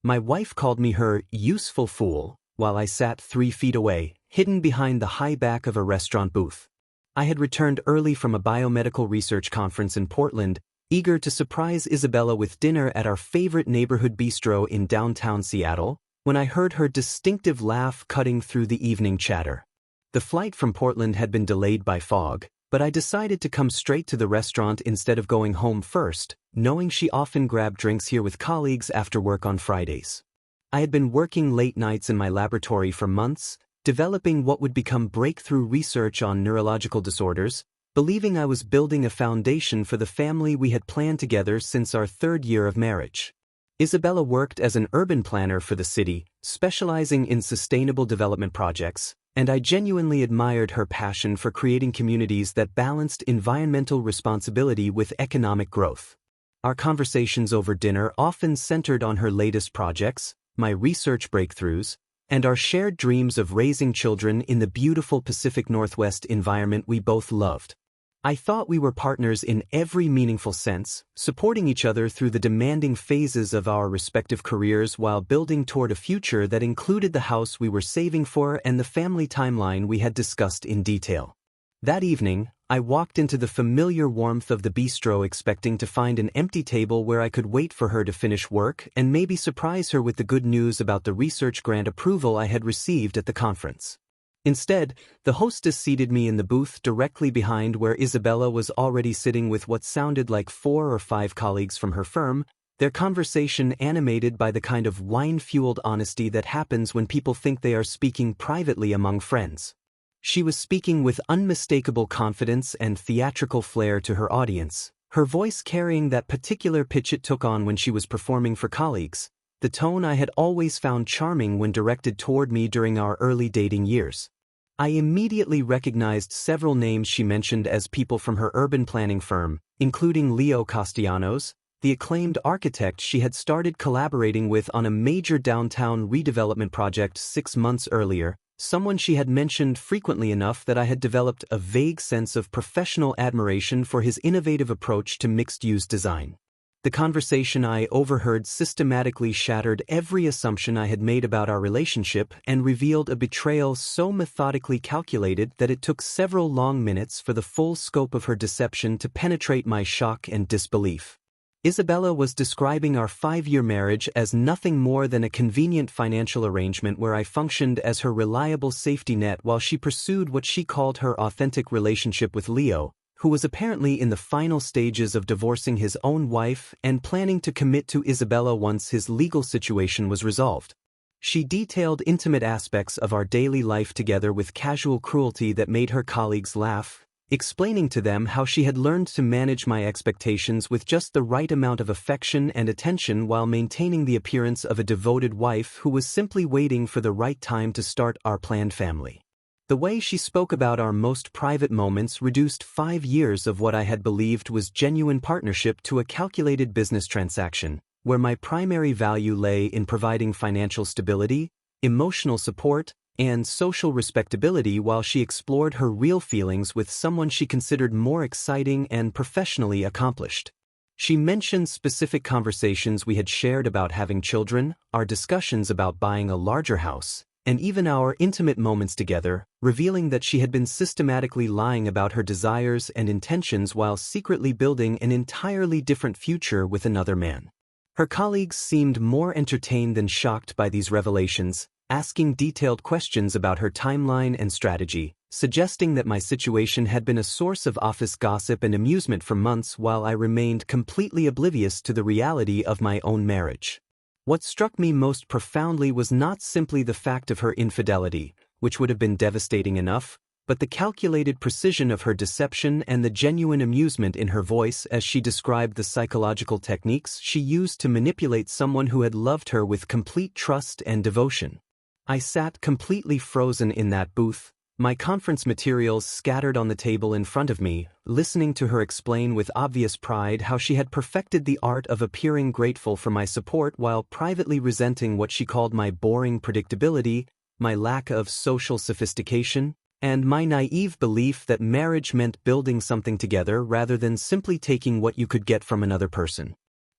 My wife called me her useful fool, while I sat 3 feet away, hidden behind the high back of a restaurant booth. I had returned early from a biomedical research conference in Portland, eager to surprise Isabella with dinner at our favorite neighborhood bistro in downtown Seattle, when I heard her distinctive laugh cutting through the evening chatter. The flight from Portland had been delayed by fog, but I decided to come straight to the restaurant instead of going home first, knowing she often grabbed drinks here with colleagues after work on Fridays. I had been working late nights in my laboratory for months, developing what would become breakthrough research on neurological disorders, believing I was building a foundation for the family we had planned together since our 3rd year of marriage. Isabella worked as an urban planner for the city, specializing in sustainable development projects, and I genuinely admired her passion for creating communities that balanced environmental responsibility with economic growth. Our conversations over dinner often centered on her latest projects, my research breakthroughs, and our shared dreams of raising children in the beautiful Pacific Northwest environment we both loved. I thought we were partners in every meaningful sense, supporting each other through the demanding phases of our respective careers while building toward a future that included the house we were saving for and the family timeline we had discussed in detail. That evening, I walked into the familiar warmth of the bistro expecting to find an empty table where I could wait for her to finish work and maybe surprise her with the good news about the research grant approval I had received at the conference. Instead, the hostess seated me in the booth directly behind where Isabella was already sitting with what sounded like 4 or 5 colleagues from her firm, their conversation animated by the kind of wine-fueled honesty that happens when people think they are speaking privately among friends. She was speaking with unmistakable confidence and theatrical flair to her audience, her voice carrying that particular pitch it took on when she was performing for colleagues, the tone I had always found charming when directed toward me during our early dating years. I immediately recognized several names she mentioned as people from her urban planning firm, including Leo Castellanos, the acclaimed architect she had started collaborating with on a major downtown redevelopment project 6 months earlier, someone she had mentioned frequently enough that I had developed a vague sense of professional admiration for his innovative approach to mixed-use design. The conversation I overheard systematically shattered every assumption I had made about our relationship and revealed a betrayal so methodically calculated that it took several long minutes for the full scope of her deception to penetrate my shock and disbelief. Isabella was describing our 5-year marriage as nothing more than a convenient financial arrangement where I functioned as her reliable safety net while she pursued what she called her authentic relationship with Leo, who was apparently in the final stages of divorcing his own wife and planning to commit to Isabella once his legal situation was resolved. She detailed intimate aspects of our daily life together with casual cruelty that made her colleagues laugh, explaining to them how she had learned to manage my expectations with just the right amount of affection and attention while maintaining the appearance of a devoted wife who was simply waiting for the right time to start our planned family. The way she spoke about our most private moments reduced 5 years of what I had believed was genuine partnership to a calculated business transaction, where my primary value lay in providing financial stability, emotional support, and social respectability while she explored her real feelings with someone she considered more exciting and professionally accomplished. She mentioned specific conversations we had shared about having children, our discussions about buying a larger house, and even our intimate moments together, revealing that she had been systematically lying about her desires and intentions while secretly building an entirely different future with another man. Her colleagues seemed more entertained than shocked by these revelations, asking detailed questions about her timeline and strategy, suggesting that my situation had been a source of office gossip and amusement for months while I remained completely oblivious to the reality of my own marriage. What struck me most profoundly was not simply the fact of her infidelity, which would have been devastating enough, but the calculated precision of her deception and the genuine amusement in her voice as she described the psychological techniques she used to manipulate someone who had loved her with complete trust and devotion. I sat completely frozen in that booth, my conference materials scattered on the table in front of me, listening to her explain with obvious pride how she had perfected the art of appearing grateful for my support while privately resenting what she called my boring predictability, my lack of social sophistication, and my naive belief that marriage meant building something together rather than simply taking what you could get from another person.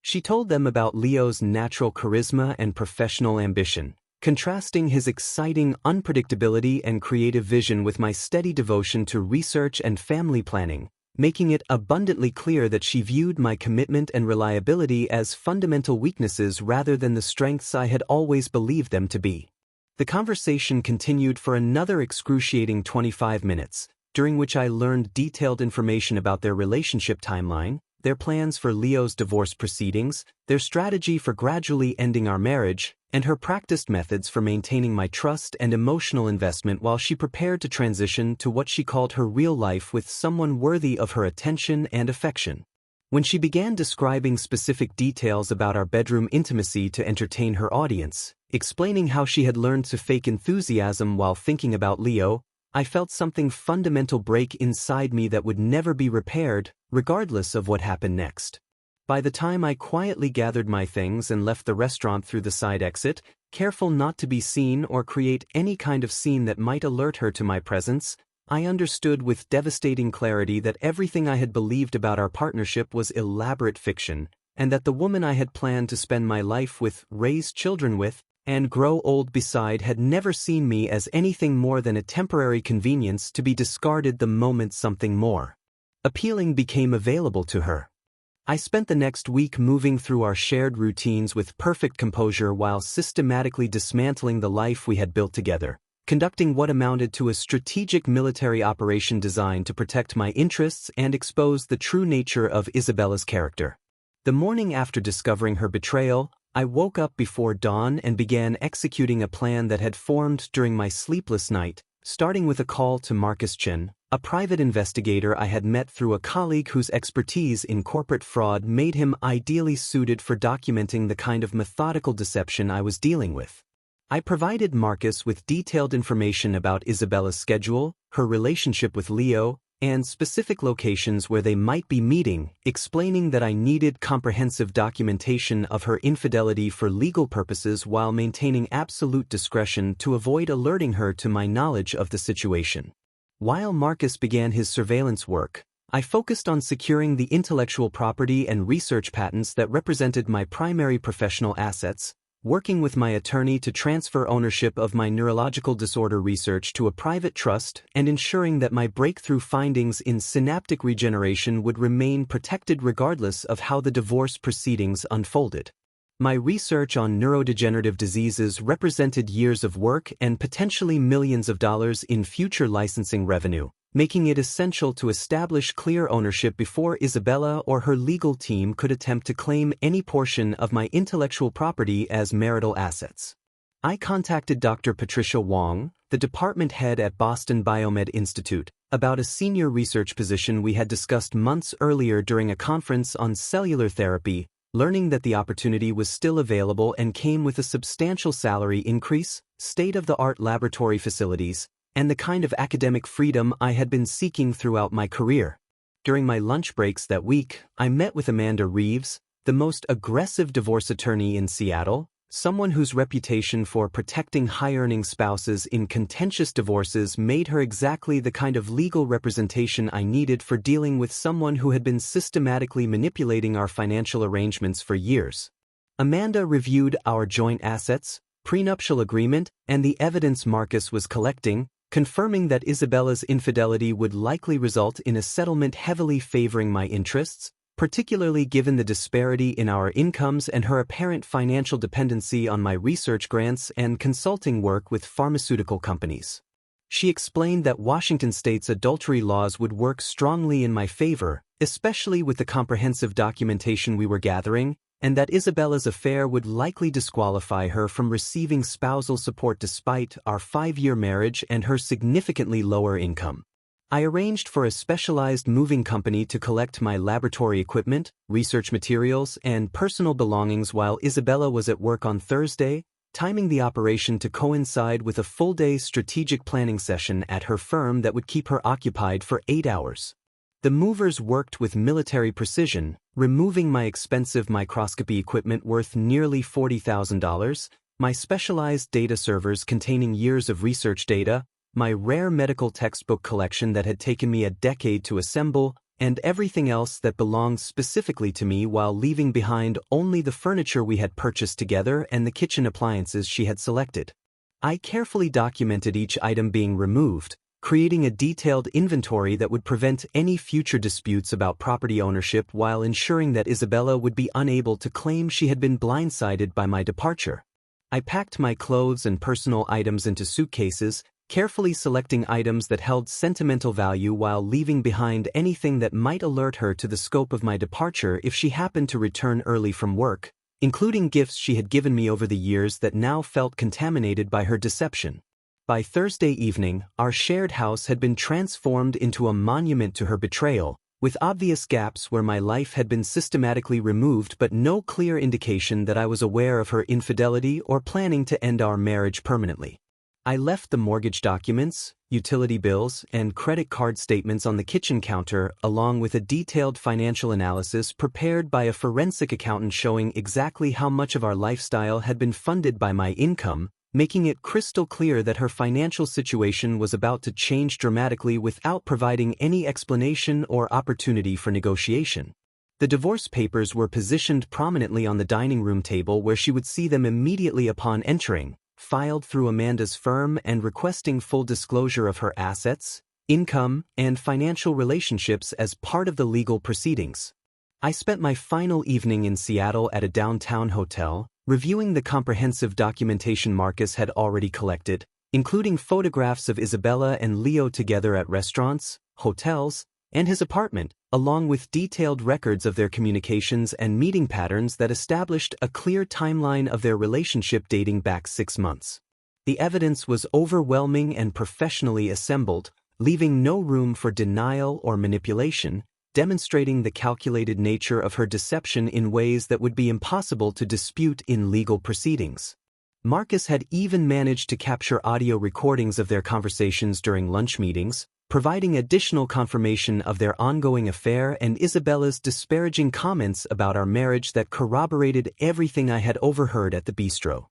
She told them about Leo's natural charisma and professional ambition, contrasting his exciting unpredictability and creative vision with my steady devotion to research and family planning, making it abundantly clear that she viewed my commitment and reliability as fundamental weaknesses rather than the strengths I had always believed them to be. The conversation continued for another excruciating 25 minutes, during which I learned detailed information about their relationship timeline, their plans for Leo's divorce proceedings, their strategy for gradually ending our marriage, and her practiced methods for maintaining my trust and emotional investment while she prepared to transition to what she called her real life with someone worthy of her attention and affection. When she began describing specific details about our bedroom intimacy to entertain her audience, explaining how she had learned to fake enthusiasm while thinking about Leo, I felt something fundamental break inside me that would never be repaired, regardless of what happened next. By the time I quietly gathered my things and left the restaurant through the side exit, careful not to be seen or create any kind of scene that might alert her to my presence, I understood with devastating clarity that everything I had believed about our partnership was elaborate fiction, and that the woman I had planned to spend my life with, raise children with, and grow old beside had never seen me as anything more than a temporary convenience to be discarded the moment something more appealing became available to her. I spent the next week moving through our shared routines with perfect composure while systematically dismantling the life we had built together, conducting what amounted to a strategic military operation designed to protect my interests and expose the true nature of Isabella's character. The morning after discovering her betrayal, I woke up before dawn and began executing a plan that had formed during my sleepless night, starting with a call to Marcus Chen, a private investigator I had met through a colleague whose expertise in corporate fraud made him ideally suited for documenting the kind of methodical deception I was dealing with. I provided Marcus with detailed information about Isabella's schedule, her relationship with Leo, and specific locations where they might be meeting, explaining that I needed comprehensive documentation of her infidelity for legal purposes while maintaining absolute discretion to avoid alerting her to my knowledge of the situation. While Marcus began his surveillance work, I focused on securing the intellectual property and research patents that represented my primary professional assets, working with my attorney to transfer ownership of my neurological disorder research to a private trust and ensuring that my breakthrough findings in synaptic regeneration would remain protected regardless of how the divorce proceedings unfolded. My research on neurodegenerative diseases represented years of work and potentially millions of dollars in future licensing revenue, making it essential to establish clear ownership before Isabella or her legal team could attempt to claim any portion of my intellectual property as marital assets. I contacted Dr. Patricia Wong, the department head at Boston Biomed Institute, about a senior research position we had discussed months earlier during a conference on cellular therapy, learning that the opportunity was still available and came with a substantial salary increase, state-of-the-art laboratory facilities, and the kind of academic freedom I had been seeking throughout my career. During my lunch breaks that week, I met with Amanda Reeves, the most aggressive divorce attorney in Seattle, someone whose reputation for protecting high-earning spouses in contentious divorces made her exactly the kind of legal representation I needed for dealing with someone who had been systematically manipulating our financial arrangements for years. Amanda reviewed our joint assets, prenuptial agreement, and the evidence Marcus was collecting, confirming that Isabella's infidelity would likely result in a settlement heavily favoring my interests, particularly given the disparity in our incomes and her apparent financial dependency on my research grants and consulting work with pharmaceutical companies. She explained that Washington state's adultery laws would work strongly in my favor, especially with the comprehensive documentation we were gathering, and that Isabella's affair would likely disqualify her from receiving spousal support despite our 5-year marriage and her significantly lower income. I arranged for a specialized moving company to collect my laboratory equipment, research materials, and personal belongings while Isabella was at work on Thursday, timing the operation to coincide with a full-day strategic planning session at her firm that would keep her occupied for 8 hours. The movers worked with military precision, removing my expensive microscopy equipment worth nearly $40,000, my specialized data servers containing years of research data, my rare medical textbook collection that had taken me a decade to assemble, and everything else that belonged specifically to me, while leaving behind only the furniture we had purchased together and the kitchen appliances she had selected. I carefully documented each item being removed, creating a detailed inventory that would prevent any future disputes about property ownership while ensuring that Isabella would be unable to claim she had been blindsided by my departure. I packed my clothes and personal items into suitcases, carefully selecting items that held sentimental value while leaving behind anything that might alert her to the scope of my departure if she happened to return early from work, including gifts she had given me over the years that now felt contaminated by her deception. By Thursday evening, our shared house had been transformed into a monument to her betrayal, with obvious gaps where my life had been systematically removed but no clear indication that I was aware of her infidelity or planning to end our marriage permanently. I left the mortgage documents, utility bills, and credit card statements on the kitchen counter, along with a detailed financial analysis prepared by a forensic accountant showing exactly how much of our lifestyle had been funded by my income, making it crystal clear that her financial situation was about to change dramatically without providing any explanation or opportunity for negotiation. The divorce papers were positioned prominently on the dining room table where she would see them immediately upon entering, filed through Amanda's firm and requesting full disclosure of her assets, income, and financial relationships as part of the legal proceedings. I spent my final evening in Seattle at a downtown hotel, reviewing the comprehensive documentation Marcus had already collected, including photographs of Isabella and Leo together at restaurants, hotels, and his apartment, along with detailed records of their communications and meeting patterns that established a clear timeline of their relationship dating back 6 months. The evidence was overwhelming and professionally assembled, leaving no room for denial or manipulation, demonstrating the calculated nature of her deception in ways that would be impossible to dispute in legal proceedings. Marcus had even managed to capture audio recordings of their conversations during lunch meetings, providing additional confirmation of their ongoing affair and Isabella's disparaging comments about our marriage that corroborated everything I had overheard at the bistro.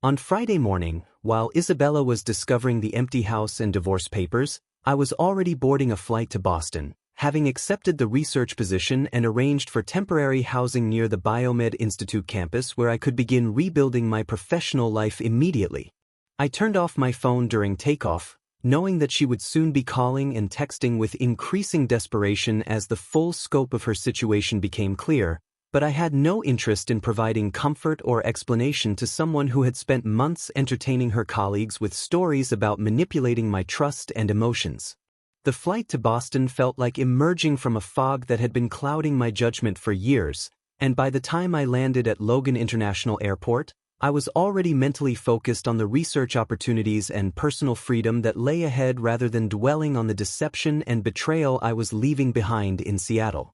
On Friday morning, while Isabella was discovering the empty house and divorce papers, I was already boarding a flight to Boston, having accepted the research position and arranged for temporary housing near the Biomed Institute campus where I could begin rebuilding my professional life immediately. I turned off my phone during takeoff, knowing that she would soon be calling and texting with increasing desperation as the full scope of her situation became clear, but I had no interest in providing comfort or explanation to someone who had spent months entertaining her colleagues with stories about manipulating my trust and emotions. The flight to Boston felt like emerging from a fog that had been clouding my judgment for years, and by the time I landed at Logan International Airport, I was already mentally focused on the research opportunities and personal freedom that lay ahead rather than dwelling on the deception and betrayal I was leaving behind in Seattle.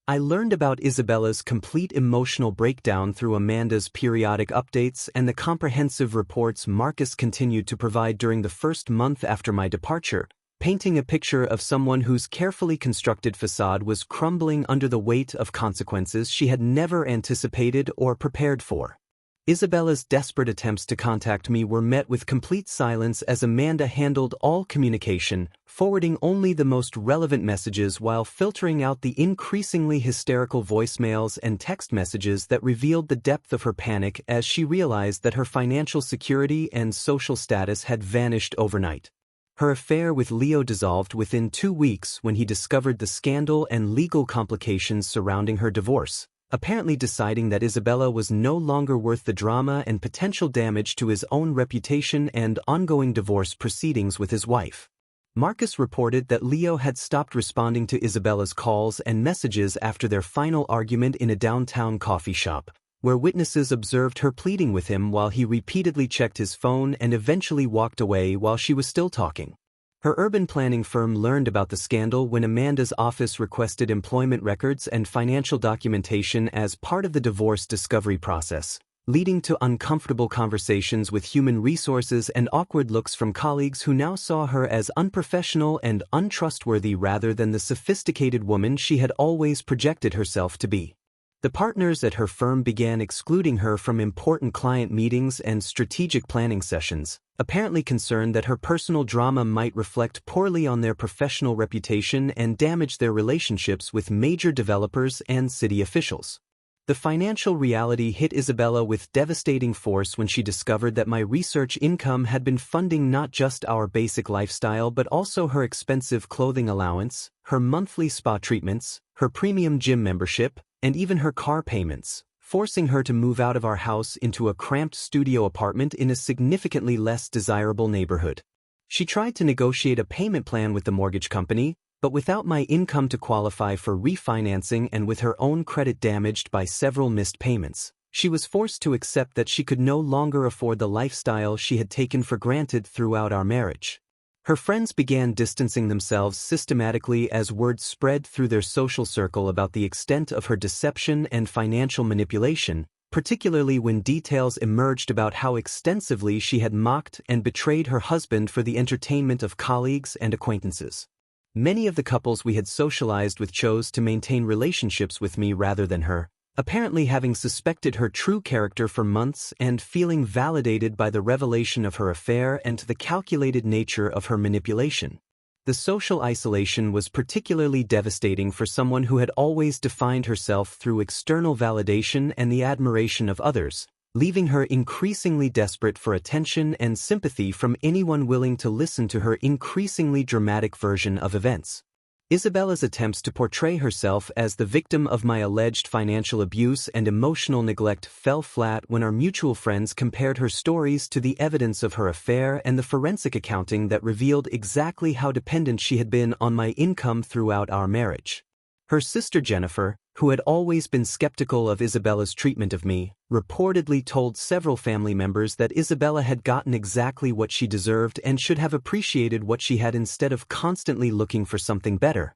I learned about Isabella's complete emotional breakdown through Amanda's periodic updates and the comprehensive reports Marcus continued to provide during the first month after my departure, painting a picture of someone whose carefully constructed facade was crumbling under the weight of consequences she had never anticipated or prepared for. Isabella's desperate attempts to contact me were met with complete silence as Amanda handled all communication, forwarding only the most relevant messages while filtering out the increasingly hysterical voicemails and text messages that revealed the depth of her panic as she realized that her financial security and social status had vanished overnight. Her affair with Leo dissolved within 2 weeks when he discovered the scandal and legal complications surrounding her divorce, apparently deciding that Isabella was no longer worth the drama and potential damage to his own reputation and ongoing divorce proceedings with his wife. Marcus reported that Leo had stopped responding to Isabella's calls and messages after their final argument in a downtown coffee shop, where witnesses observed her pleading with him while he repeatedly checked his phone and eventually walked away while she was still talking. Her urban planning firm learned about the scandal when Amanda's office requested employment records and financial documentation as part of the divorce discovery process, leading to uncomfortable conversations with human resources and awkward looks from colleagues who now saw her as unprofessional and untrustworthy rather than the sophisticated woman she had always projected herself to be. The partners at her firm began excluding her from important client meetings and strategic planning sessions, apparently concerned that her personal drama might reflect poorly on their professional reputation and damage their relationships with major developers and city officials. The financial reality hit Isabella with devastating force when she discovered that my research income had been funding not just our basic lifestyle but also her expensive clothing allowance, her monthly spa treatments, her premium gym membership, and even her car payments, forcing her to move out of our house into a cramped studio apartment in a significantly less desirable neighborhood. She tried to negotiate a payment plan with the mortgage company, but without my income to qualify for refinancing and with her own credit damaged by several missed payments, she was forced to accept that she could no longer afford the lifestyle she had taken for granted throughout our marriage. Her friends began distancing themselves systematically as word spread through their social circle about the extent of her deception and financial manipulation, particularly when details emerged about how extensively she had mocked and betrayed her husband for the entertainment of colleagues and acquaintances. Many of the couples we had socialized with chose to maintain relationships with me rather than her, apparently having suspected her true character for months and feeling validated by the revelation of her affair and the calculated nature of her manipulation. The social isolation was particularly devastating for someone who had always defined herself through external validation and the admiration of others, leaving her increasingly desperate for attention and sympathy from anyone willing to listen to her increasingly dramatic version of events. Isabella's attempts to portray herself as the victim of my alleged financial abuse and emotional neglect fell flat when our mutual friends compared her stories to the evidence of her affair and the forensic accounting that revealed exactly how dependent she had been on my income throughout our marriage. Her sister Jennifer, who had always been skeptical of Isabella's treatment of me, reportedly told several family members that Isabella had gotten exactly what she deserved and should have appreciated what she had instead of constantly looking for something better.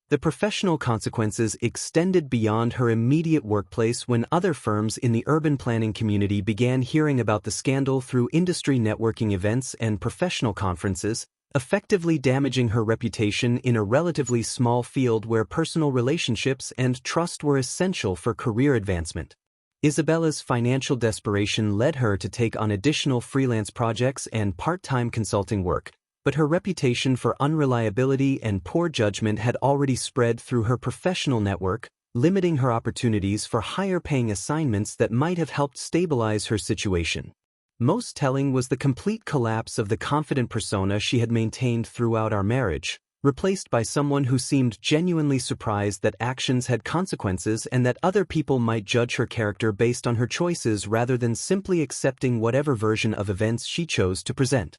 The professional consequences extended beyond her immediate workplace when other firms in the urban planning community began hearing about the scandal through industry networking events and professional conferences, effectively damaging her reputation in a relatively small field where personal relationships and trust were essential for career advancement. Isabella's financial desperation led her to take on additional freelance projects and part-time consulting work, but her reputation for unreliability and poor judgment had already spread through her professional network, limiting her opportunities for higher-paying assignments that might have helped stabilize her situation. Most telling was the complete collapse of the confident persona she had maintained throughout our marriage, replaced by someone who seemed genuinely surprised that actions had consequences and that other people might judge her character based on her choices rather than simply accepting whatever version of events she chose to present.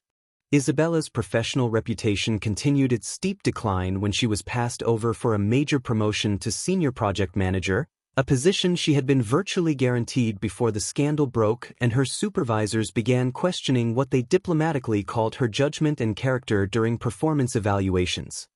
Isabella's professional reputation continued its steep decline when she was passed over for a major promotion to senior project manager, a position she had been virtually guaranteed before the scandal broke and her supervisors began questioning what they diplomatically called her judgment and character during performance evaluations.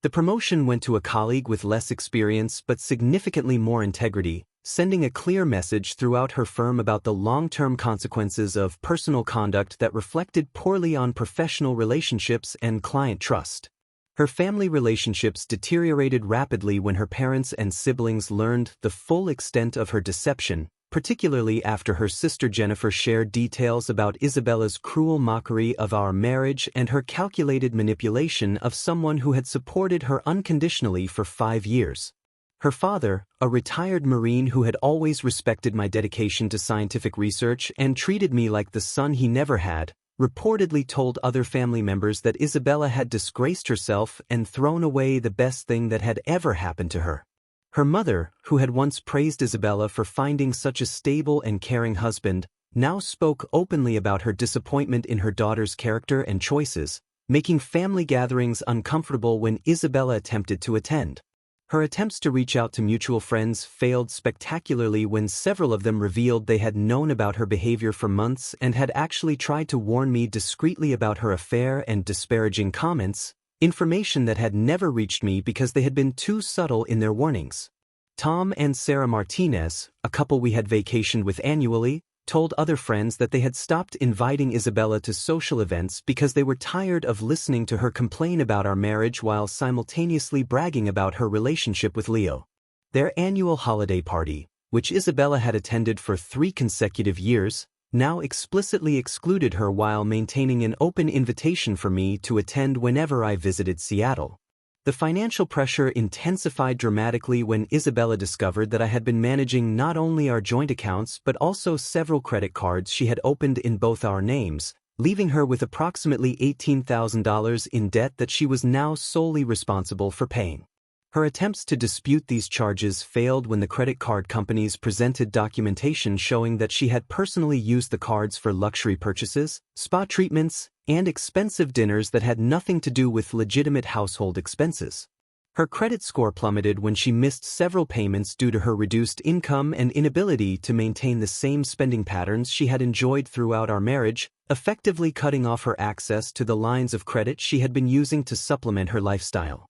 The promotion went to a colleague with less experience but significantly more integrity, sending a clear message throughout her firm about the long-term consequences of personal conduct that reflected poorly on professional relationships and client trust. Her family relationships deteriorated rapidly when her parents and siblings learned the full extent of her deception, particularly after her sister Jennifer shared details about Isabella's cruel mockery of our marriage and her calculated manipulation of someone who had supported her unconditionally for 5 years. Her father, a retired Marine who had always respected my dedication to scientific research and treated me like the son he never had, reportedly told other family members that Isabella had disgraced herself and thrown away the best thing that had ever happened to her. Her mother, who had once praised Isabella for finding such a stable and caring husband, now spoke openly about her disappointment in her daughter's character and choices, making family gatherings uncomfortable when Isabella attempted to attend. Her attempts to reach out to mutual friends failed spectacularly when several of them revealed they had known about her behavior for months and had actually tried to warn me discreetly about her affair and disparaging comments, information that had never reached me because they had been too subtle in their warnings. Tom and Sarah Martinez, a couple we had vacationed with annually, told other friends that they had stopped inviting Isabella to social events because they were tired of listening to her complain about our marriage while simultaneously bragging about her relationship with Leo. Their annual holiday party, which Isabella had attended for 3 consecutive years, now explicitly excluded her while maintaining an open invitation for me to attend whenever I visited Seattle. The financial pressure intensified dramatically when Isabella discovered that I had been managing not only our joint accounts but also several credit cards she had opened in both our names, leaving her with approximately $18,000 in debt that she was now solely responsible for paying. Her attempts to dispute these charges failed when the credit card companies presented documentation showing that she had personally used the cards for luxury purchases, spa treatments, and expensive dinners that had nothing to do with legitimate household expenses. Her credit score plummeted when she missed several payments due to her reduced income and inability to maintain the same spending patterns she had enjoyed throughout our marriage, effectively cutting off her access to the lines of credit she had been using to supplement her lifestyle.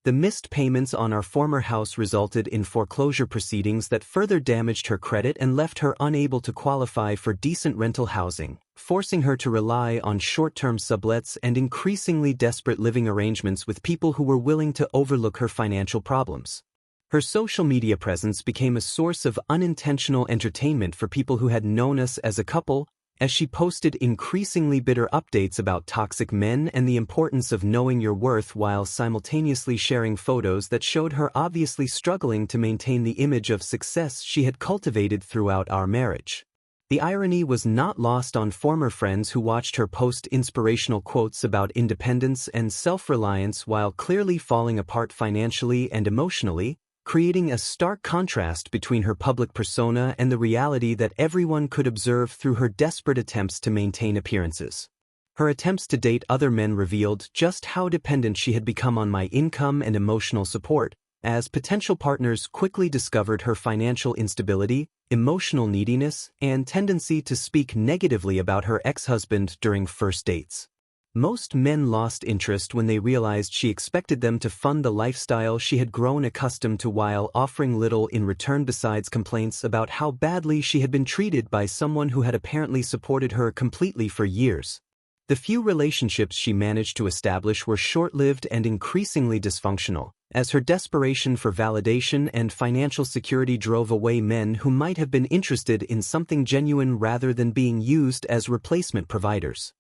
The missed payments on our former house resulted in foreclosure proceedings that further damaged her credit and left her unable to qualify for decent rental housing, forcing her to rely on short-term sublets and increasingly desperate living arrangements with people who were willing to overlook her financial problems. Her social media presence became a source of unintentional entertainment for people who had known us as a couple, as she posted increasingly bitter updates about toxic men and the importance of knowing your worth while simultaneously sharing photos that showed her obviously struggling to maintain the image of success she had cultivated throughout our marriage. The irony was not lost on former friends who watched her post inspirational quotes about independence and self-reliance while clearly falling apart financially and emotionally, creating a stark contrast between her public persona and the reality that everyone could observe through her desperate attempts to maintain appearances. Her attempts to date other men revealed just how dependent she had become on my income and emotional support, as potential partners quickly discovered her financial instability, emotional neediness, and tendency to speak negatively about her ex-husband during first dates. Most men lost interest when they realized she expected them to fund the lifestyle she had grown accustomed to while offering little in return besides complaints about how badly she had been treated by someone who had apparently supported her completely for years. The few relationships she managed to establish were short-lived and increasingly dysfunctional, as her desperation for validation and financial security drove away men who might have been interested in something genuine rather than being used as replacement providers.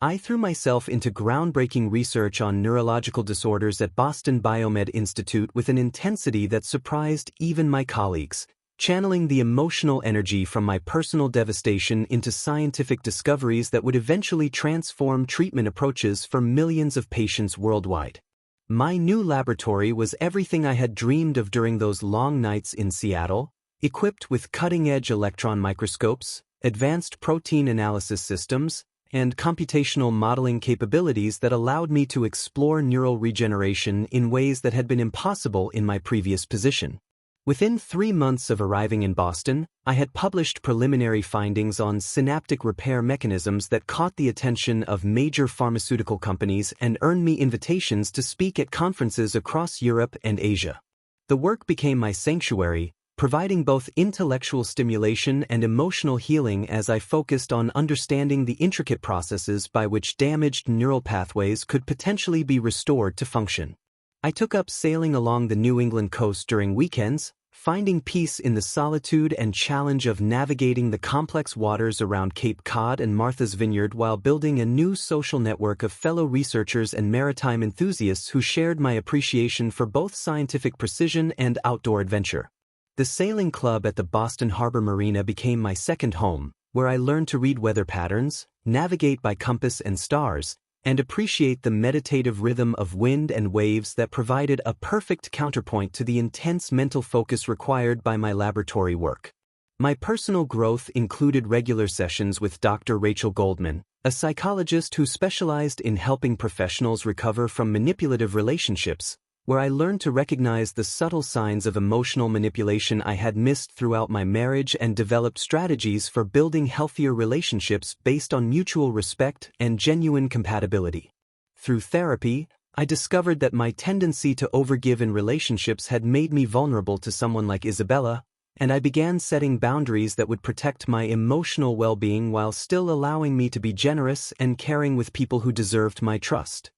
I threw myself into groundbreaking research on neurological disorders at Boston Biomed Institute with an intensity that surprised even my colleagues, channeling the emotional energy from my personal devastation into scientific discoveries that would eventually transform treatment approaches for millions of patients worldwide. My new laboratory was everything I had dreamed of during those long nights in Seattle, equipped with cutting-edge electron microscopes, advanced protein analysis systems, and computational modeling capabilities that allowed me to explore neural regeneration in ways that had been impossible in my previous position. Within 3 months of arriving in Boston, I had published preliminary findings on synaptic repair mechanisms that caught the attention of major pharmaceutical companies and earned me invitations to speak at conferences across Europe and Asia. The work became my sanctuary, providing both intellectual stimulation and emotional healing as I focused on understanding the intricate processes by which damaged neural pathways could potentially be restored to function. I took up sailing along the New England coast during weekends, finding peace in the solitude and challenge of navigating the complex waters around Cape Cod and Martha's Vineyard while building a new social network of fellow researchers and maritime enthusiasts who shared my appreciation for both scientific precision and outdoor adventure. The sailing club at the Boston Harbor Marina became my second home, where I learned to read weather patterns, navigate by compass and stars, and appreciate the meditative rhythm of wind and waves that provided a perfect counterpoint to the intense mental focus required by my laboratory work. My personal growth included regular sessions with Dr. Rachel Goldman, a psychologist who specialized in helping professionals recover from manipulative relationships, where I learned to recognize the subtle signs of emotional manipulation I had missed throughout my marriage and developed strategies for building healthier relationships based on mutual respect and genuine compatibility. Through therapy, I discovered that my tendency to overgive in relationships had made me vulnerable to someone like Isabella, and I began setting boundaries that would protect my emotional well-being while still allowing me to be generous and caring with people who deserved my trust.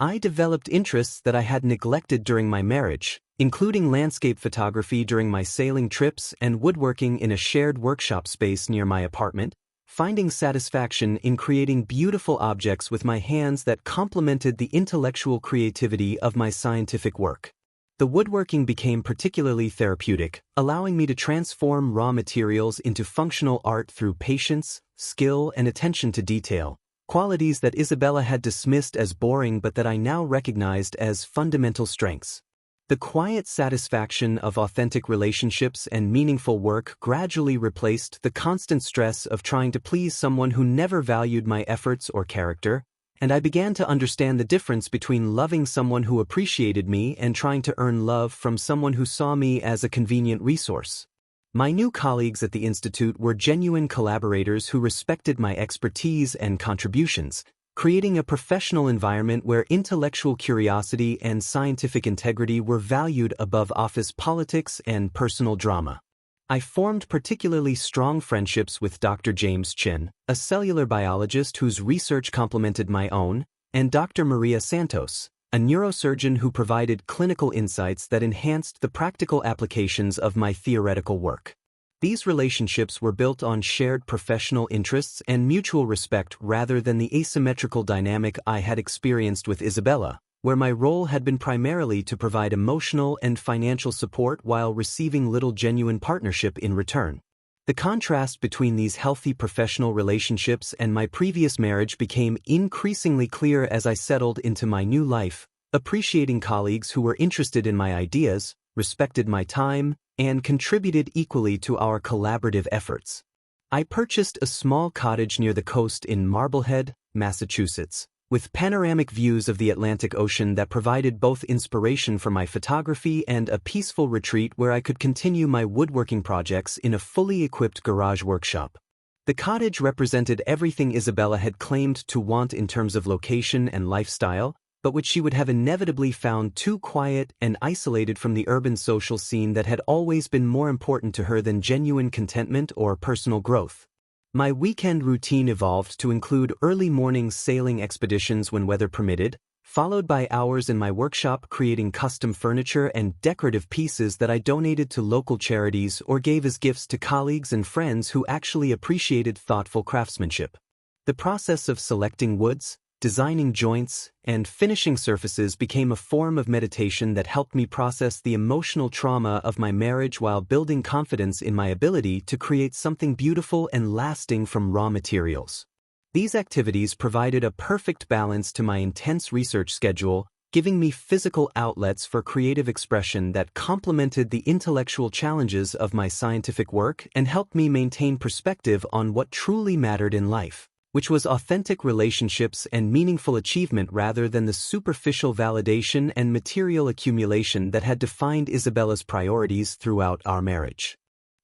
I developed interests that I had neglected during my marriage, including landscape photography during my sailing trips and woodworking in a shared workshop space near my apartment, finding satisfaction in creating beautiful objects with my hands that complemented the intellectual creativity of my scientific work. The woodworking became particularly therapeutic, allowing me to transform raw materials into functional art through patience, skill, and attention to detail, qualities that Isabella had dismissed as boring but that I now recognized as fundamental strengths. The quiet satisfaction of authentic relationships and meaningful work gradually replaced the constant stress of trying to please someone who never valued my efforts or character, and I began to understand the difference between loving someone who appreciated me and trying to earn love from someone who saw me as a convenient resource. My new colleagues at the Institute were genuine collaborators who respected my expertise and contributions, creating a professional environment where intellectual curiosity and scientific integrity were valued above office politics and personal drama. I formed particularly strong friendships with Dr. James Chin, a cellular biologist whose research complemented my own, and Dr. Maria Santos, a neurosurgeon who provided clinical insights that enhanced the practical applications of my theoretical work. These relationships were built on shared professional interests and mutual respect rather than the asymmetrical dynamic I had experienced with Isabella, where my role had been primarily to provide emotional and financial support while receiving little genuine partnership in return. The contrast between these healthy professional relationships and my previous marriage became increasingly clear as I settled into my new life, appreciating colleagues who were interested in my ideas, respected my time, and contributed equally to our collaborative efforts. I purchased a small cottage near the coast in Marblehead, Massachusetts, with panoramic views of the Atlantic Ocean that provided both inspiration for my photography and a peaceful retreat where I could continue my woodworking projects in a fully equipped garage workshop. The cottage represented everything Isabella had claimed to want in terms of location and lifestyle, but which she would have inevitably found too quiet and isolated from the urban social scene that had always been more important to her than genuine contentment or personal growth. My weekend routine evolved to include early morning sailing expeditions when weather permitted, followed by hours in my workshop creating custom furniture and decorative pieces that I donated to local charities or gave as gifts to colleagues and friends who actually appreciated thoughtful craftsmanship. The process of selecting woods, designing joints, and finishing surfaces became a form of meditation that helped me process the emotional trauma of my marriage while building confidence in my ability to create something beautiful and lasting from raw materials. These activities provided a perfect balance to my intense research schedule, giving me physical outlets for creative expression that complemented the intellectual challenges of my scientific work and helped me maintain perspective on what truly mattered in life, which was authentic relationships and meaningful achievement rather than the superficial validation and material accumulation that had defined Isabella's priorities throughout our marriage.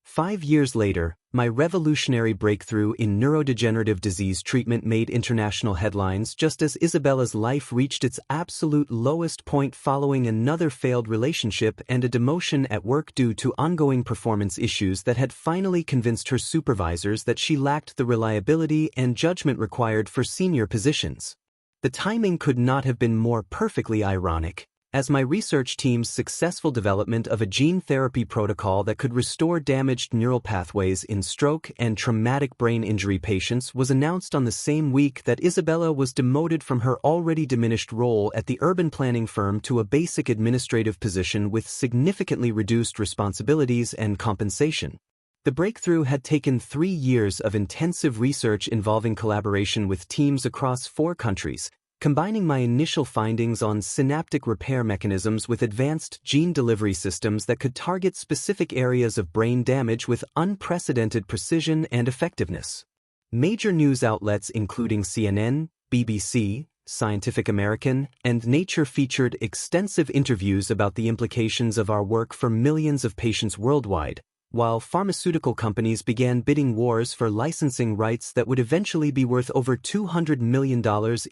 5 years later, my revolutionary breakthrough in neurodegenerative disease treatment made international headlines just as Isabella's life reached its absolute lowest point following another failed relationship and a demotion at work due to ongoing performance issues that had finally convinced her supervisors that she lacked the reliability and judgment required for senior positions. The timing could not have been more perfectly ironic, as my research team's successful development of a gene therapy protocol that could restore damaged neural pathways in stroke and traumatic brain injury patients was announced on the same week that Isabella was demoted from her already diminished role at the urban planning firm to a basic administrative position with significantly reduced responsibilities and compensation. The breakthrough had taken 3 years of intensive research involving collaboration with teams across 4 countries, combining my initial findings on synaptic repair mechanisms with advanced gene delivery systems that could target specific areas of brain damage with unprecedented precision and effectiveness. Major news outlets including CNN, BBC, Scientific American, and Nature featured extensive interviews about the implications of our work for millions of patients worldwide, while pharmaceutical companies began bidding wars for licensing rights that would eventually be worth over $200 million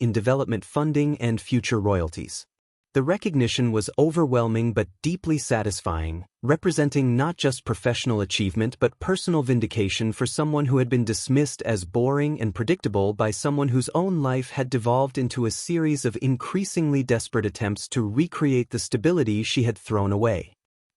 in development funding and future royalties. The recognition was overwhelming but deeply satisfying, representing not just professional achievement but personal vindication for someone who had been dismissed as boring and predictable by someone whose own life had devolved into a series of increasingly desperate attempts to recreate the stability she had thrown away.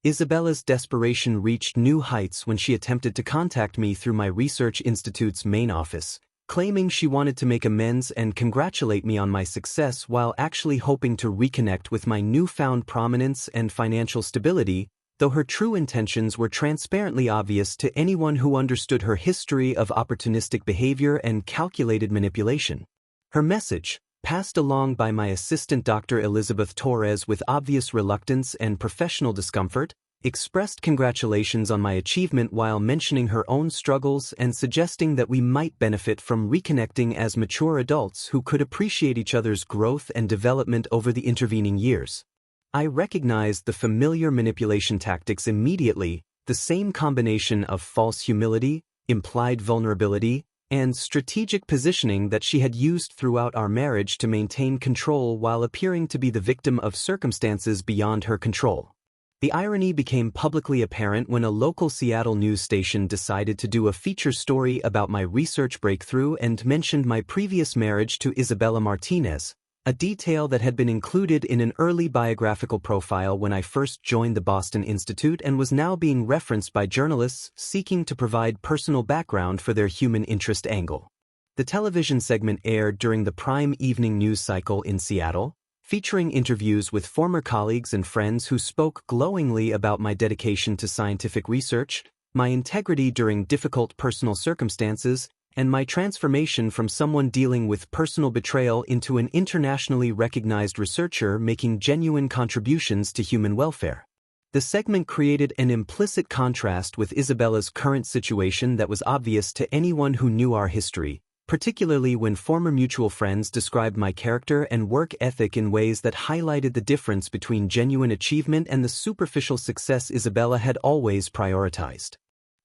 Isabella's desperation reached new heights when she attempted to contact me through my research institute's main office, claiming she wanted to make amends and congratulate me on my success while actually hoping to reconnect with my newfound prominence and financial stability, though her true intentions were transparently obvious to anyone who understood her history of opportunistic behavior and calculated manipulation. Her message, passed along by my assistant Dr. Elizabeth Torres with obvious reluctance and professional discomfort, expressed congratulations on my achievement while mentioning her own struggles and suggesting that we might benefit from reconnecting as mature adults who could appreciate each other's growth and development over the intervening years. I recognized the familiar manipulation tactics immediately, the same combination of false humility, implied vulnerability, and strategic positioning that she had used throughout our marriage to maintain control while appearing to be the victim of circumstances beyond her control. The irony became publicly apparent when a local Seattle news station decided to do a feature story about my research breakthrough and mentioned my previous marriage to Isabella Martinez, a detail that had been included in an early biographical profile when I first joined the Boston Institute and was now being referenced by journalists seeking to provide personal background for their human interest angle. The television segment aired during the prime evening news cycle in Seattle, featuring interviews with former colleagues and friends who spoke glowingly about my dedication to scientific research, my integrity during difficult personal circumstances, and my transformation from someone dealing with personal betrayal into an internationally recognized researcher making genuine contributions to human welfare. The segment created an implicit contrast with Isabella's current situation that was obvious to anyone who knew our history, particularly when former mutual friends described my character and work ethic in ways that highlighted the difference between genuine achievement and the superficial success Isabella had always prioritized.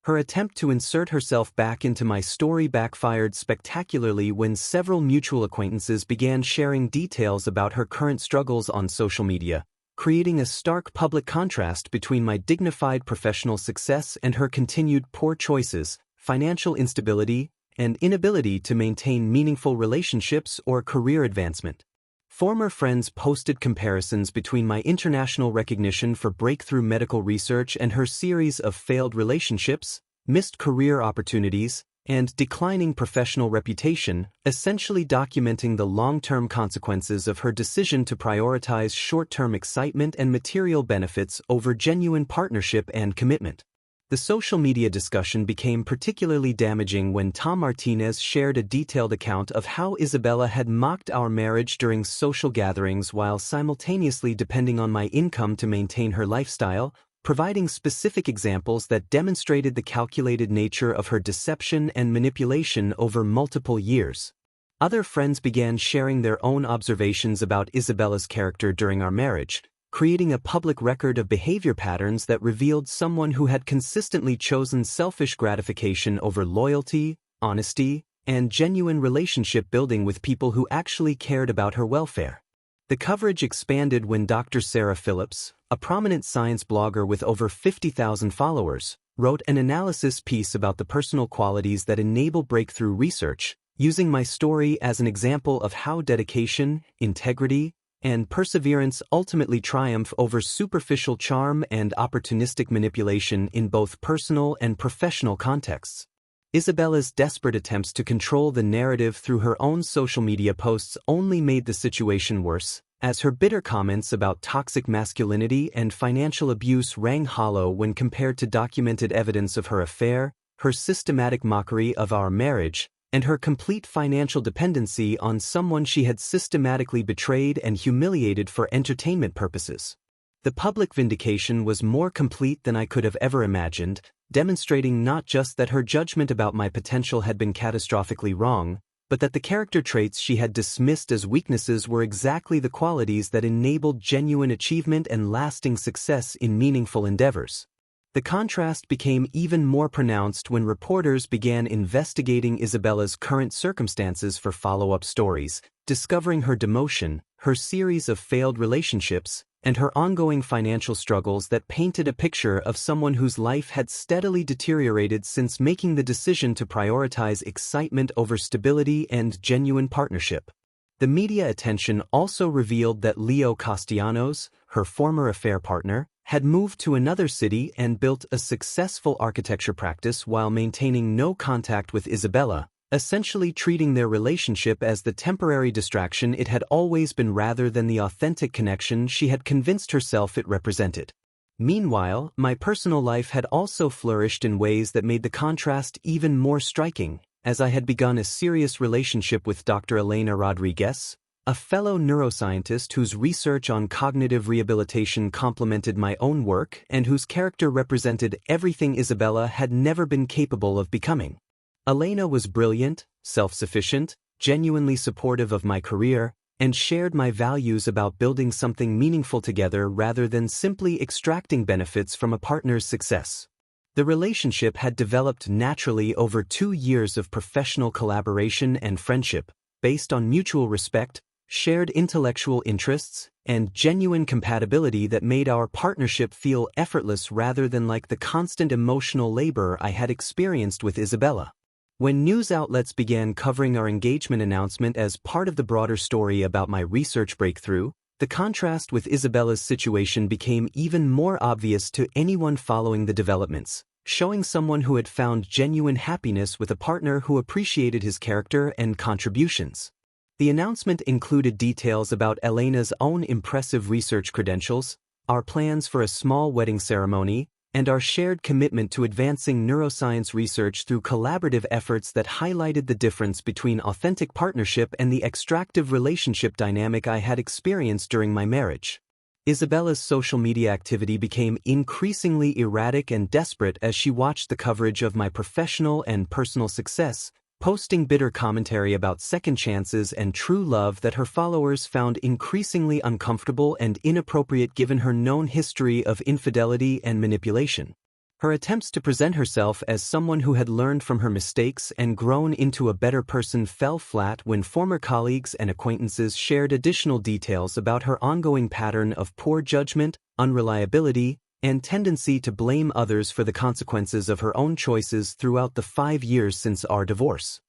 Her attempt to insert herself back into my story backfired spectacularly when several mutual acquaintances began sharing details about her current struggles on social media, creating a stark public contrast between my dignified professional success and her continued poor choices, financial instability, and inability to maintain meaningful relationships or career advancement. Former friends posted comparisons between my international recognition for breakthrough medical research and her series of failed relationships, missed career opportunities, and declining professional reputation, essentially documenting the long-term consequences of her decision to prioritize short-term excitement and material benefits over genuine partnership and commitment. The social media discussion became particularly damaging when Tom Martinez shared a detailed account of how Isabella had mocked our marriage during social gatherings while simultaneously depending on my income to maintain her lifestyle, providing specific examples that demonstrated the calculated nature of her deception and manipulation over multiple years. Other friends began sharing their own observations about Isabella's character during our marriage, creating a public record of behavior patterns that revealed someone who had consistently chosen selfish gratification over loyalty, honesty, and genuine relationship building with people who actually cared about her welfare. The coverage expanded when Dr. Sarah Phillips, a prominent science blogger with over 50,000 followers, wrote an analysis piece about the personal qualities that enable breakthrough research, using my story as an example of how dedication, integrity, and perseverance ultimately triumph over superficial charm and opportunistic manipulation in both personal and professional contexts. Isabella's desperate attempts to control the narrative through her own social media posts only made the situation worse, as her bitter comments about toxic masculinity and financial abuse rang hollow when compared to documented evidence of her affair, her systematic mockery of our marriage, and her complete financial dependency on someone she had systematically betrayed and humiliated for entertainment purposes. The public vindication was more complete than I could have ever imagined, demonstrating not just that her judgment about my potential had been catastrophically wrong, but that the character traits she had dismissed as weaknesses were exactly the qualities that enabled genuine achievement and lasting success in meaningful endeavors. The contrast became even more pronounced when reporters began investigating Isabella's current circumstances for follow-up stories, discovering her demotion, her series of failed relationships, and her ongoing financial struggles that painted a picture of someone whose life had steadily deteriorated since making the decision to prioritize excitement over stability and genuine partnership. The media attention also revealed that Leo Castellanos, her former affair partner, had moved to another city and built a successful architecture practice while maintaining no contact with Isabella, essentially treating their relationship as the temporary distraction it had always been rather than the authentic connection she had convinced herself it represented. Meanwhile, my personal life had also flourished in ways that made the contrast even more striking, as I had begun a serious relationship with Dr. Elena Rodriguez, a fellow neuroscientist whose research on cognitive rehabilitation complemented my own work and whose character represented everything Isabella had never been capable of becoming. Elena was brilliant, self-sufficient, genuinely supportive of my career, and shared my values about building something meaningful together rather than simply extracting benefits from a partner's success. The relationship had developed naturally over 2 years of professional collaboration and friendship, based on mutual respect, shared intellectual interests, and genuine compatibility that made our partnership feel effortless rather than like the constant emotional labor I had experienced with Isabella. When news outlets began covering our engagement announcement as part of the broader story about my research breakthrough, the contrast with Isabella's situation became even more obvious to anyone following the developments, showing someone who had found genuine happiness with a partner who appreciated his character and contributions. The announcement included details about Elena's own impressive research credentials, our plans for a small wedding ceremony, and our shared commitment to advancing neuroscience research through collaborative efforts that highlighted the difference between authentic partnership and the extractive relationship dynamic I had experienced during my marriage. Isabella's social media activity became increasingly erratic and desperate as she watched the coverage of my professional and personal success, posting bitter commentary about second chances and true love that her followers found increasingly uncomfortable and inappropriate given her known history of infidelity and manipulation. Her attempts to present herself as someone who had learned from her mistakes and grown into a better person fell flat when former colleagues and acquaintances shared additional details about her ongoing pattern of poor judgment, unreliability, and tendency to blame others for the consequences of her own choices throughout the 5 years since our divorce.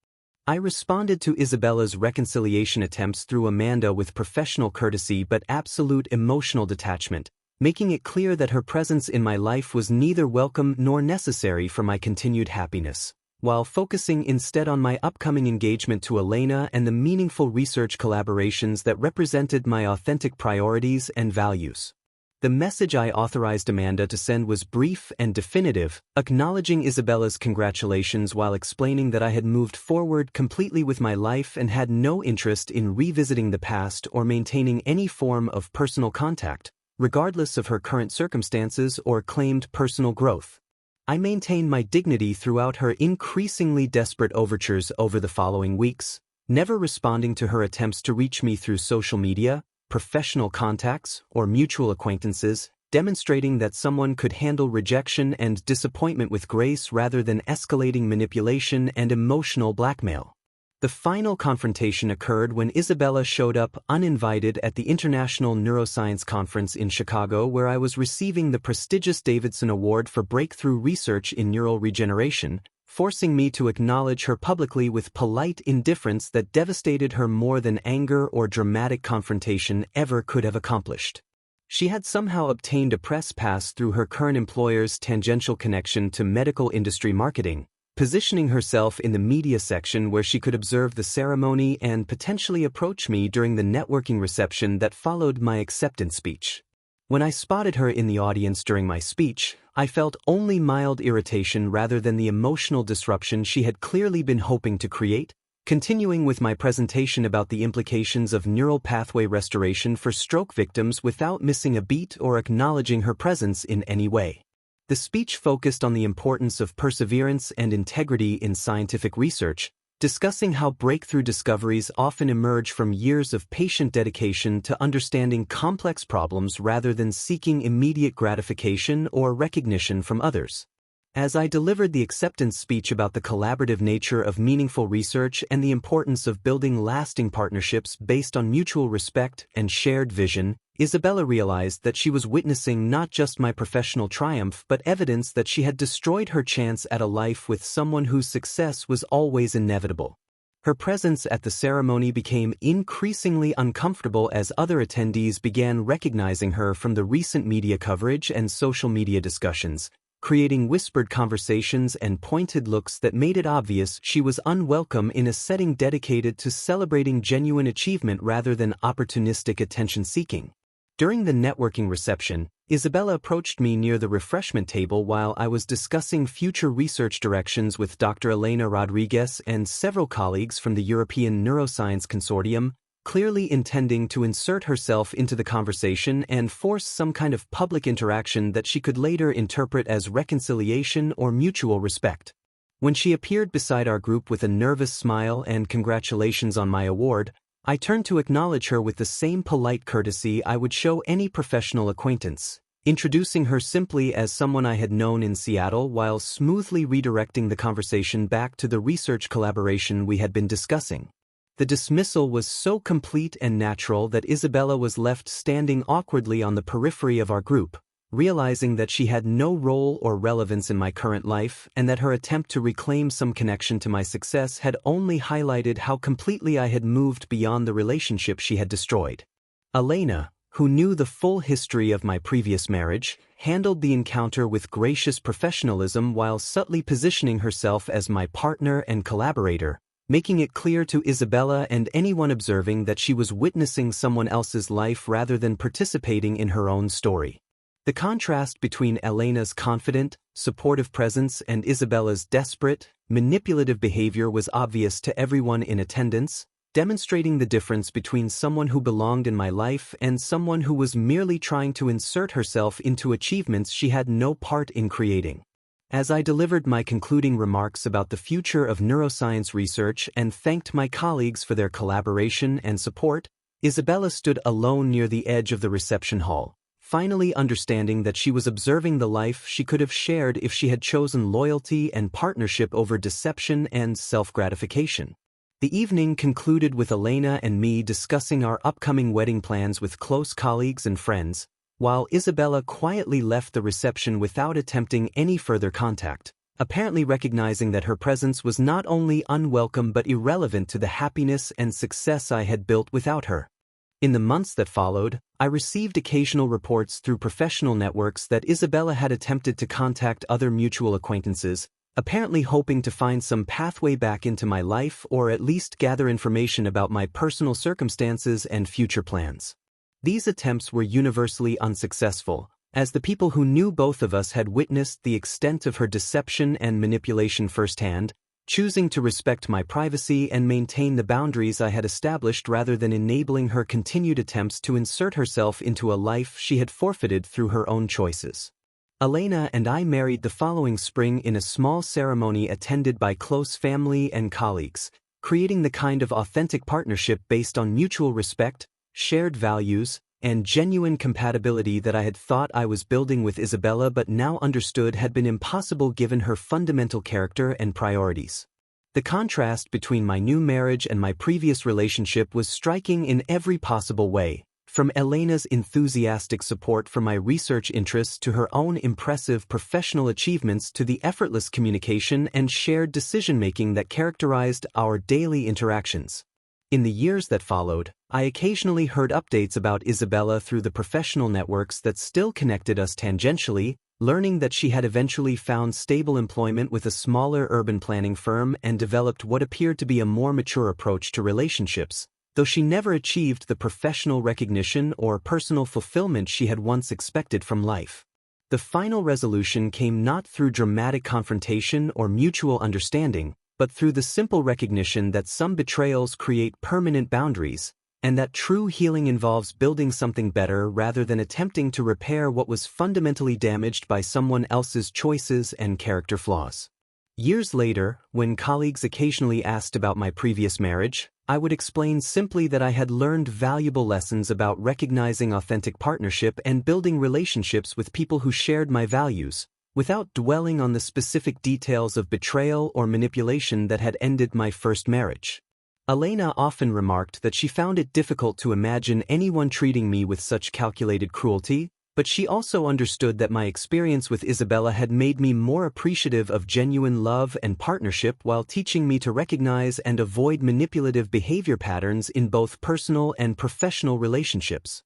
I responded to Isabella's reconciliation attempts through Amanda with professional courtesy but absolute emotional detachment, making it clear that her presence in my life was neither welcome nor necessary for my continued happiness, while focusing instead on my upcoming engagement to Elena and the meaningful research collaborations that represented my authentic priorities and values. The message I authorized Amanda to send was brief and definitive, acknowledging Isabella's congratulations while explaining that I had moved forward completely with my life and had no interest in revisiting the past or maintaining any form of personal contact, regardless of her current circumstances or claimed personal growth. I maintained my dignity throughout her increasingly desperate overtures over the following weeks, never responding to her attempts to reach me through social media, professional contacts, or mutual acquaintances, demonstrating that someone could handle rejection and disappointment with grace rather than escalating manipulation and emotional blackmail. The final confrontation occurred when Isabella showed up uninvited at the International Neuroscience Conference in Chicago, where I was receiving the prestigious Davidson Award for Breakthrough Research in Neural Regeneration, forcing me to acknowledge her publicly with polite indifference that devastated her more than anger or dramatic confrontation ever could have accomplished. She had somehow obtained a press pass through her current employer's tangential connection to medical industry marketing, positioning herself in the media section where she could observe the ceremony and potentially approach me during the networking reception that followed my acceptance speech. When I spotted her in the audience during my speech, I felt only mild irritation rather than the emotional disruption she had clearly been hoping to create, continuing with my presentation about the implications of neural pathway restoration for stroke victims without missing a beat or acknowledging her presence in any way. The speech focused on the importance of perseverance and integrity in scientific research, discussing how breakthrough discoveries often emerge from years of patient dedication to understanding complex problems rather than seeking immediate gratification or recognition from others. As I delivered the acceptance speech about the collaborative nature of meaningful research and the importance of building lasting partnerships based on mutual respect and shared vision, Isabella realized that she was witnessing not just my professional triumph but evidence that she had destroyed her chance at a life with someone whose success was always inevitable. Her presence at the ceremony became increasingly uncomfortable as other attendees began recognizing her from the recent media coverage and social media discussions, creating whispered conversations and pointed looks that made it obvious she was unwelcome in a setting dedicated to celebrating genuine achievement rather than opportunistic attention-seeking. During the networking reception, Isabella approached me near the refreshment table while I was discussing future research directions with Dr. Elena Rodriguez and several colleagues from the European Neuroscience Consortium, clearly intending to insert herself into the conversation and force some kind of public interaction that she could later interpret as reconciliation or mutual respect. When she appeared beside our group with a nervous smile and congratulations on my award, I turned to acknowledge her with the same polite courtesy I would show any professional acquaintance, introducing her simply as someone I had known in Seattle while smoothly redirecting the conversation back to the research collaboration we had been discussing. The dismissal was so complete and natural that Isabella was left standing awkwardly on the periphery of our group, realizing that she had no role or relevance in my current life and that her attempt to reclaim some connection to my success had only highlighted how completely I had moved beyond the relationship she had destroyed. Elena, who knew the full history of my previous marriage, handled the encounter with gracious professionalism while subtly positioning herself as my partner and collaborator, making it clear to Isabella and anyone observing that she was witnessing someone else's life rather than participating in her own story. The contrast between Elena's confident, supportive presence and Isabella's desperate, manipulative behavior was obvious to everyone in attendance, demonstrating the difference between someone who belonged in my life and someone who was merely trying to insert herself into achievements she had no part in creating. As I delivered my concluding remarks about the future of neuroscience research and thanked my colleagues for their collaboration and support, Isabella stood alone near the edge of the reception hall, finally understanding that she was observing the life she could have shared if she had chosen loyalty and partnership over deception and self-gratification. The evening concluded with Elena and me discussing our upcoming wedding plans with close colleagues and friends, while Isabella quietly left the reception without attempting any further contact, apparently recognizing that her presence was not only unwelcome but irrelevant to the happiness and success I had built without her. In the months that followed, I received occasional reports through professional networks that Isabella had attempted to contact other mutual acquaintances, apparently hoping to find some pathway back into my life or at least gather information about my personal circumstances and future plans. These attempts were universally unsuccessful, as the people who knew both of us had witnessed the extent of her deception and manipulation firsthand, choosing to respect my privacy and maintain the boundaries I had established rather than enabling her continued attempts to insert herself into a life she had forfeited through her own choices. Elena and I married the following spring in a small ceremony attended by close family and colleagues, creating the kind of authentic partnership based on mutual respect, shared values, and genuine compatibility that I had thought I was building with Isabella but now understood had been impossible given her fundamental character and priorities. The contrast between my new marriage and my previous relationship was striking in every possible way, from Elena's enthusiastic support for my research interests to her own impressive professional achievements to the effortless communication and shared decision-making that characterized our daily interactions. In the years that followed, I occasionally heard updates about Isabella through the professional networks that still connected us tangentially, learning that she had eventually found stable employment with a smaller urban planning firm and developed what appeared to be a more mature approach to relationships, though she never achieved the professional recognition or personal fulfillment she had once expected from life. The final resolution came not through dramatic confrontation or mutual understanding, but through the simple recognition that some betrayals create permanent boundaries, and that true healing involves building something better rather than attempting to repair what was fundamentally damaged by someone else's choices and character flaws. Years later, when colleagues occasionally asked about my previous marriage, I would explain simply that I had learned valuable lessons about recognizing authentic partnership and building relationships with people who shared my values, without dwelling on the specific details of betrayal or manipulation that had ended my first marriage. Elena often remarked that she found it difficult to imagine anyone treating me with such calculated cruelty, But she also understood that my experience with Isabella had made me more appreciative of genuine love and partnership while teaching me to recognize and avoid manipulative behavior patterns in both personal and professional relationships.